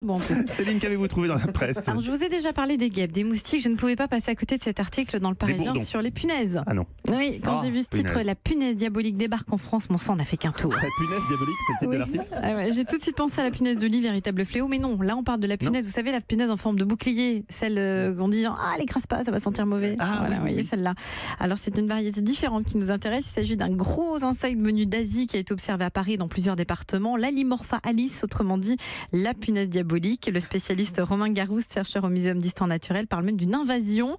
Bon, en plus. Céline, qu'avez-vous trouvé dans la presse? Alors, je vous ai déjà parlé des guêpes, des moustiques. Je ne pouvais pas passer à côté de cet article dans le Parisien bourdons. sur les punaises. Ah non. Oui, quand j'ai vu ce titre, punaise. la punaise diabolique débarque en France, mon sang n'a fait qu'un tour. La punaise diabolique, c'est le titre Oui. de l'article. Ah ouais, j'ai tout de suite pensé à la punaise de lit, véritable fléau, mais non, là on parle de la punaise, vous savez, la punaise en forme de bouclier, celle qu'on dit ah, elle écrase pas, ça va sentir mauvais. Ah, voilà, oui, vous voyez oui. celle-là. Alors c'est une variété différente qui nous intéresse. Il s'agit d'un gros insecte venu d'Asie qui a été observé à Paris dans plusieurs départements. L'Alimorpha alice, autrement dit la punaise diabolique. Le spécialiste Romain Garouste, chercheur au Muséum d'histoire naturelle, parle même d'une invasion.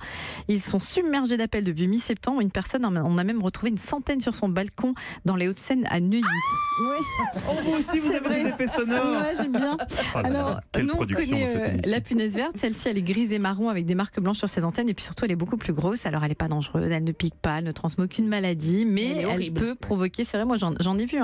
Ils sont submergés d'appels depuis mi-septembre. Une personne on a même retrouvé une centaine sur son balcon dans les Hauts-de-Seine à Neuilly. Oui. Oh, vous aussi, vous C'est avez vrai. des effets sonores. Ouais, j'aime bien. Oh là là, Alors, quelle nous, on production dans cette connaît émission. la punaise verte. Celle-ci, elle est grise et marron avec des marques blanches sur ses antennes. Et puis surtout, elle est beaucoup plus grosse. Alors, elle n'est pas dangereuse, elle ne pique pas, elle ne transmet aucune maladie. Mais Elle est elle horrible. peut provoquer, c'est vrai, moi j'en ai vu,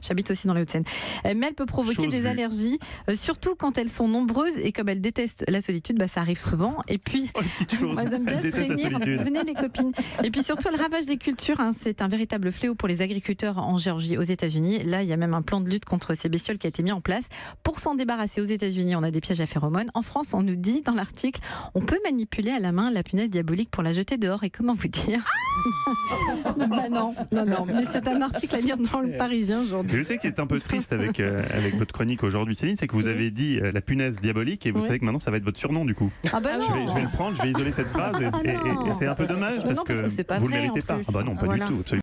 j'habite aussi dans les Hauts-de-Seine. Mais elle peut provoquer Chose des vue. allergies, surtout quand elles sont nombreuses. Et comme elles détestent la solitude, bah, ça arrive souvent. Et puis, Oh, les petites choses. moi, j'aime bien Elle se déteste la réunir. solitude. Venez les copines. Et puis surtout, elle ravage les cultures. C'est un véritable fléau pour les agriculteurs en Géorgie, aux États-Unis. Là, il y a même un plan de lutte contre ces bestioles qui a été mis en place. Pour s'en débarrasser, aux États-Unis, on a des pièges à phéromones. En France, on nous dit dans l'article, on peut manipuler à la main la punaise diabolique pour la jeter dehors. Et comment vous dire bah non. Mais c'est un article à lire dans le Parisien aujourd'hui. Je sais qu'il est un peu triste avec votre chronique aujourd'hui, Céline, c'est que vous avez dit la punaise diabolique et vous Oui. savez que maintenant ça va être votre surnom du coup. Ah bah non. Je vais le prendre, je vais isoler cette phrase et non. c'est un peu dommage Mais parce non, parce que c'est pas vous ne le vrai, méritez en pas. plus. Ah bah non, pas Voilà. du tout, absolument.